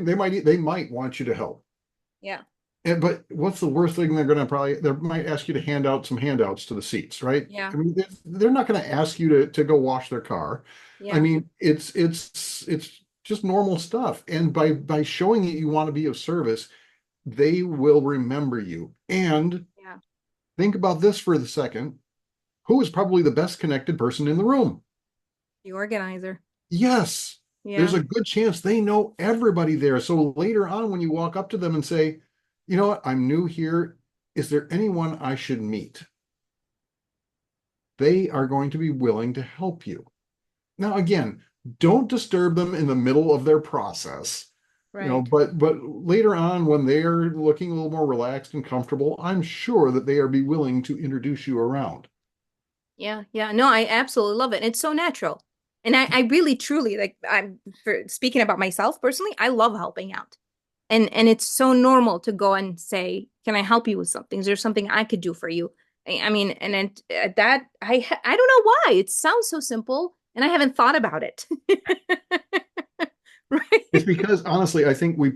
might want you to help. Yeah. But what's the worst thing they're going to they might ask you to hand out some handouts to the seats, right? Yeah. I mean, they're not going to ask you to go wash their car. I Yeah. mean, it's just normal stuff. And by showing that you want to be of service, they will remember you. And Yeah. think about this for the second. Who is probably the best connected person in the room? The organizer. Yes, there's Yeah. a good chance they know everybody there. So later on, when you walk up to them and say, you know what, I'm new here. Is there anyone I should meet? They are going to be willing to help you. Now, again, don't disturb them in the middle of their process. Right. But later on, when they're looking a little more relaxed and comfortable, I'm sure that they are be willing to introduce you around. Yeah, yeah. No, I absolutely love it. It's so natural. And I really truly like I'm for speaking about myself personally, I love helping out. And it's so normal to go and say, "Can I help you with something? Is there something I could do for you?" I mean, and that I don't know why. It sounds so simple and I haven't thought about it. It's Right? because honestly, I think we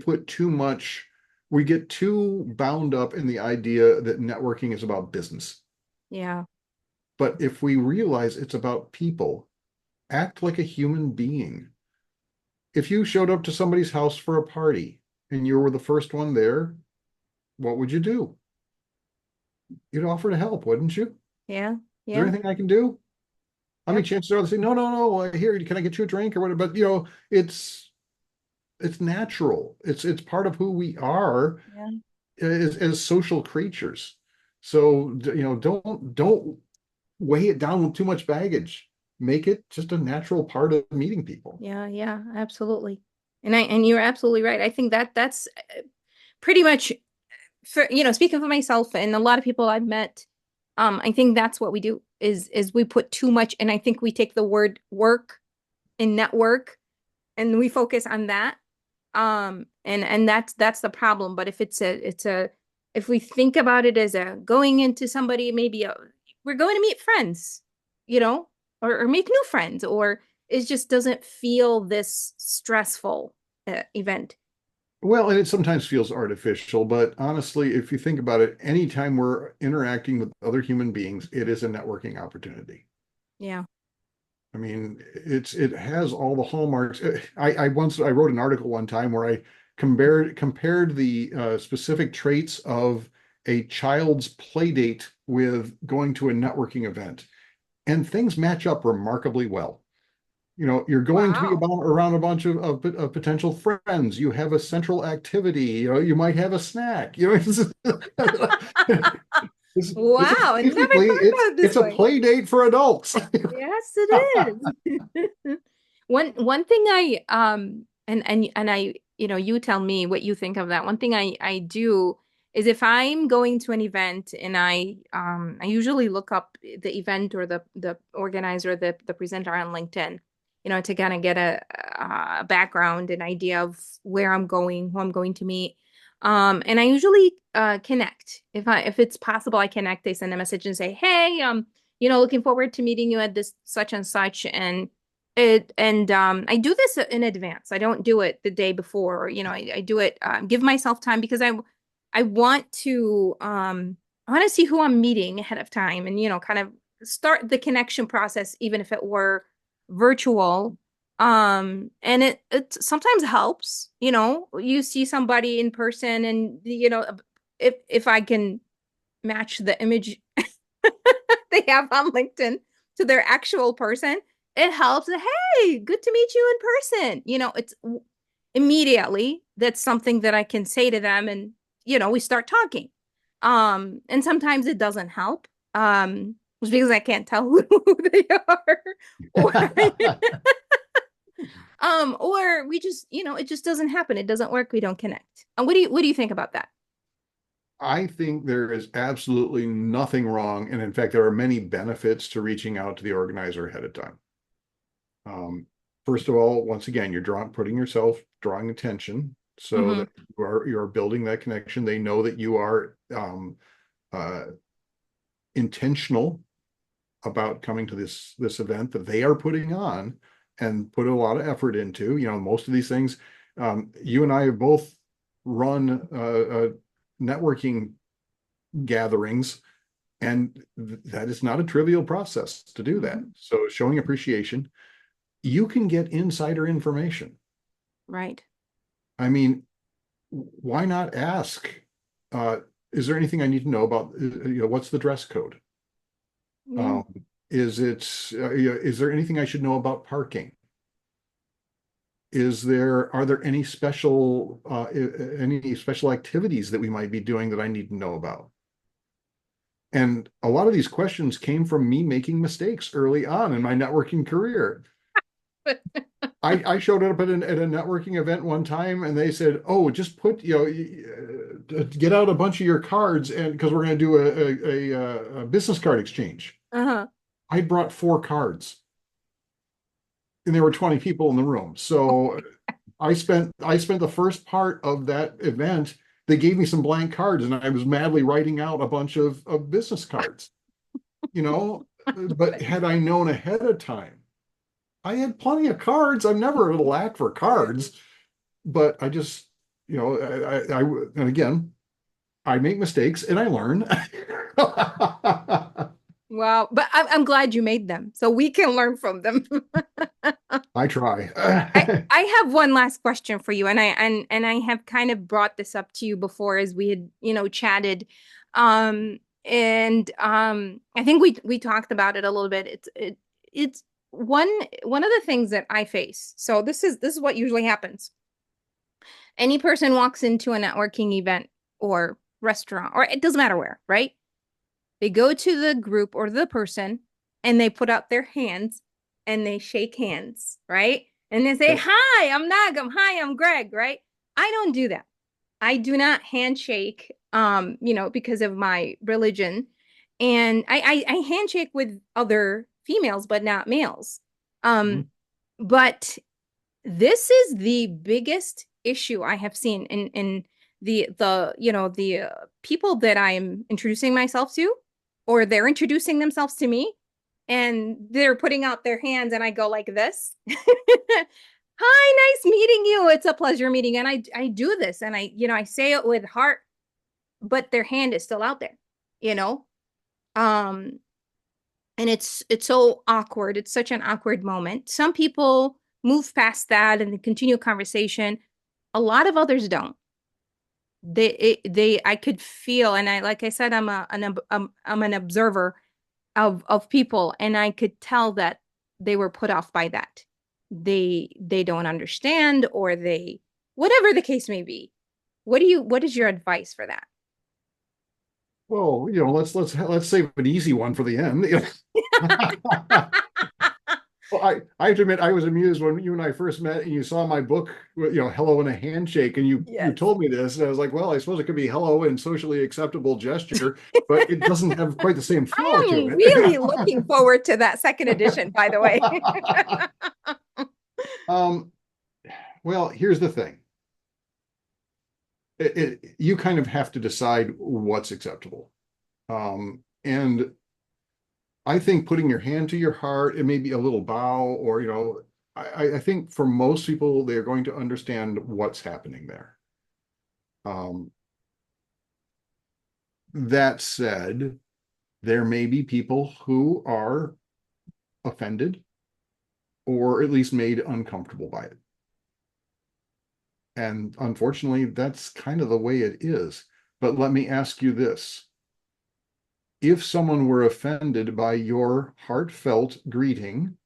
get too bound up in the idea that networking is about business. Yeah. But if we realize it's about people, act like a human being. If you showed up to somebody's house for a party and you were the first one there, what would you do? You'd offer to help, wouldn't you? Is Yeah. there Yeah. anything I can do? I mean, Yep. chances are they say, no, no, no, here, can I get you a drink or whatever? But it's natural. It's part of who we are Yeah. as social creatures. So don't weigh it down with too much baggage. Make it just a natural part of meeting people. Yeah, yeah, absolutely. And you're absolutely right. I think that's pretty much for speaking for myself and a lot of people I've met, I think that's what we do is we put too much, and I think we take the word work and network and we focus on that. And that's the problem. But if it's a if we think about it as a going into somebody, maybe we're going to meet friends, you know, or make new friends, or it just doesn't feel this stressful event. Well, and it sometimes feels artificial, but honestly, if you think about it, anytime we're interacting with other human beings, it is a networking opportunity. Yeah. I mean, it has all the hallmarks. I wrote an article one time where I compared the specific traits of a child's play date with going to a networking event, and things match up remarkably well. You're going to be Wow. about around a bunch of potential friends. You have a central activity. You might have a snack. It's Wow. I never basically thought about it it's this a way. play date for adults. Yes, it is. One thing and I, you tell me what you think of that. One thing I do is if I'm going to an event and I usually look up the event or the organizer, the presenter on LinkedIn, to kind of get a background, an idea of where I'm going, who I'm going to meet. And I usually connect. If it's possible, I connect. I send a message and say, "Hey, looking forward to meeting you at this such and such." And I do this in advance. I don't do it the day before, or I do it, give myself time because I want to see who I'm meeting ahead of time, and kind of start the connection process, even if it were virtual. And it sometimes helps, you see somebody in person, and if I can match the image they have on LinkedIn to their actual person, it helps. Hey, good to meet you in person. It's immediately that's something that I can say to them, and we start talking. And sometimes it doesn't help. Just because I can't tell who they are, or or we just, it just doesn't happen. It doesn't work. We don't connect. And what do you think about that? I think there is absolutely nothing wrong, and in fact, there are many benefits to reaching out to the organizer ahead of time. Um, First of all, once again, drawing attention so Hmm. that you are building that connection. They know that you are uh, intentional about coming to this event that they are putting on and put a lot of effort into. Most of these things, you and I have both run networking gatherings, and that is not a trivial process to do that. Hmm. So showing appreciation, you can get insider information. Right. I mean, why not ask? Uh, is there anything I need to know about? What's the dress code? Yeah. Um, is there anything I should know about parking? Are there any special activities that we might be doing that I need to know about? And a lot of these questions came from me making mistakes early on in my networking career. I showed up at a networking event one time, and they said, "Oh, just get out a bunch of your cards, and because we're going to do a business card exchange." Uh-huh. I brought 4 cards, and there were 20 people in the room. So I spent the first part of that event. They gave me some blank cards, and I was madly writing out a bunch of business cards. You know, but had I known ahead of time, I had plenty of cards. I'm never at a lack for cards, but I just, and again, I make mistakes and I learn. Wow. But I'm glad you made them so we can learn from them. I try. I have one last question for you, and I have kind of brought this up to you before as we had, chatted. And I think we talked about it a little bit. It's one of the things that I face. So this is what usually happens. Any person walks into a networking event or restaurant, or it doesn't matter where, right? They go to the group or the person and they put out their hands and they shake hands, right? And they say, Yes. "Hi, I'm Nagham. Hi, I'm Greg," right? I don't do that. I do not handshake, because of my religion. And I handshake with other females, but not males. Um, Mhm. but this is the biggest issue I have seen in the people that I'm introducing myself to, or they're introducing themselves to me, and they're putting out their hands, and I go like this. Hi, nice meeting you. It's a pleasure meeting. And I do this, and I say it with heart, but their hand is still out there, you know? Um, and it's so awkward. It's such an awkward moment. Some people move past that and continue conversation. A lot of others don't. They I could feel, and I like I said, I'm an observer of people, and I could tell that they were put off by that. They don't understand, or they whatever the case may be. What is your advice for that? Well, let's save an easy one for the end. Well, I have to admit, I was amused when you and I first met and you saw my book, Hello and a Handshake, and you Yes. told me this, and I was like, well, I suppose it could be hello and socially acceptable gesture, but it doesn't have quite the same flow I to am really looking it. forward to that second edition, by the way. Um, well, here's the thing. You kind of have to decide what's acceptable. And I think putting your hand to your heart, it may be a little bow, or, I think for most people, they're going to understand what's happening there. Um, that said, there may be people who are offended or at least made uncomfortable by it. And unfortunately, that's kind of the way it is. But let me ask you this. If someone were offended by your heartfelt greeting,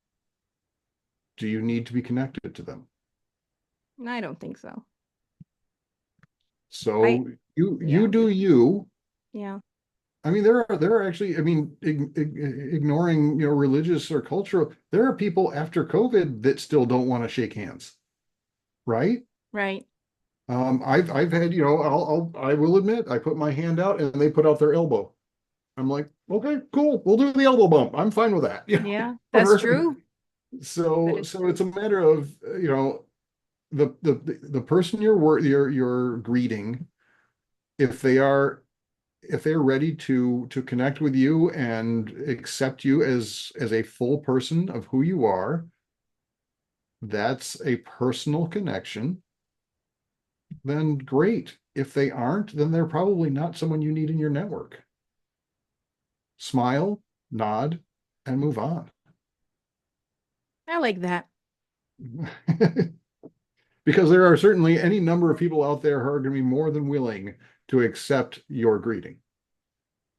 do you need to be connected to them? I don't think so. I So you Yeah, do you. yeah, I mean, there are actually, I mean, ignoring, religious or cultural, there are people after COVID that still don't want to shake hands, right? right. I've had, I will admit, I put my hand out and they put out their elbow. I'm like, okay, cool, we'll do the elbow bump. I'm fine with that. Yeah, that's Or true. That so is so it's true. a matter of, the person you're greeting, if they are if they're ready to connect with you and accept you as a full person of who you are, that's a personal connection, then great. If they aren't, then they're probably not someone you need in your network. Smile, nod, and move on. I like that. Because there are certainly any number of people out there who are going to be more than willing to accept your greeting.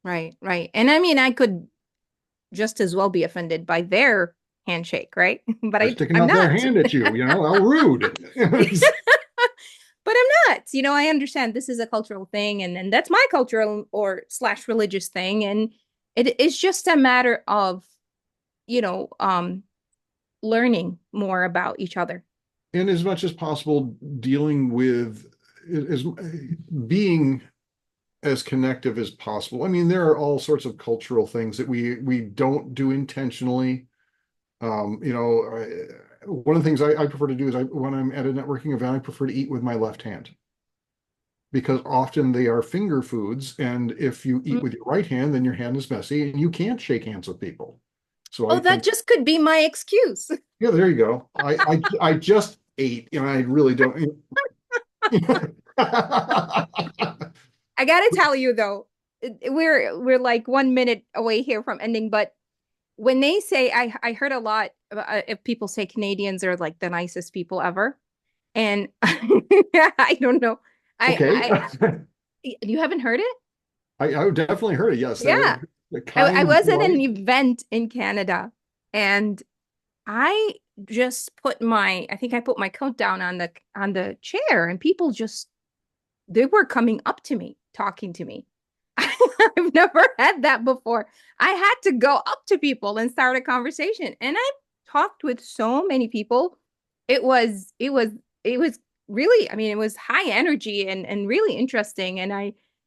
Right, right. And I mean, I could just as well be offended by their handshake, right? But They're sticking I'm out their not. hand at you, how rude. But I'm not. I understand this is a cultural thing, and that's my cultural or slash religious thing. And it is just a matter of, you know, um, learning more about each other. And as much as possible, dealing with as being as connective as possible. I mean, there are all sorts of cultural things that we don't do intentionally. One of the things I prefer to do is when I'm at a networking event, I prefer to eat with my left hand because often they are finger foods, and if you eat Mm. with your right hand, then your hand is messy and you can't shake hands with people. So I Oh, that think, just could be my excuse. yeah, there you go. I just ate, and I really don't. I gotta tell you though, we're like 1 minute away here from ending, but when they say I heard a lot if people say Canadians are like the nicest people ever, and I don't know. Okay. I You haven't heard it? I definitely heard it. Yes, Yeah. they're I kind, was at an polite. event in Canada, and I just I think I put my coat down on the chair, and people just they were coming up to me, talking to me. I've never had that before. I had to go up to people and start a conversation. And I've talked with so many people. It was really, I mean, it was high energy and really interesting. And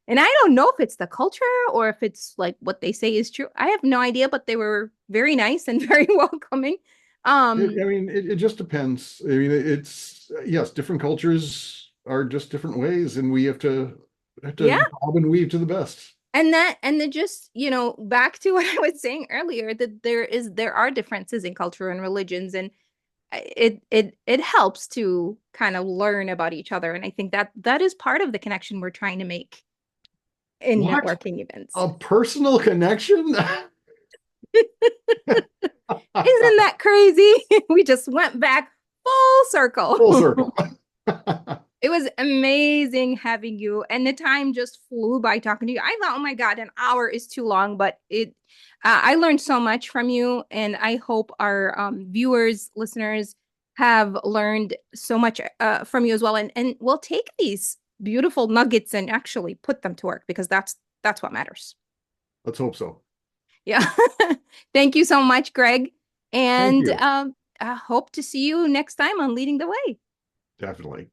And I don't know if it's the culture or if it's like what they say is true. I have no idea, but they were very nice and very welcoming. I Um, mean, it just depends. I mean, it's yes, different cultures are just different ways, and we have to yeah. bob and weave to the best. And then just, back to what I was saying earlier, that there are differences in culture and religions, and it helps to kind of learn about each other. And I think that that is part of the connection we're trying to make in What? networking events. A personal connection? Isn't that crazy? We just went back full circle. Full circle. It was amazing having you, and the time just flew by talking to you. I thought, oh my God, an hour is too long, but I learned so much from you, and I hope our viewers, listeners have learned so much from you as well. And we'll take these beautiful nuggets and actually put them to work because that's what matters. Let's hope so. Yeah. Thank you so much, Greg. Thank And you. I hope to see you next time on Leading the Way. Definitely.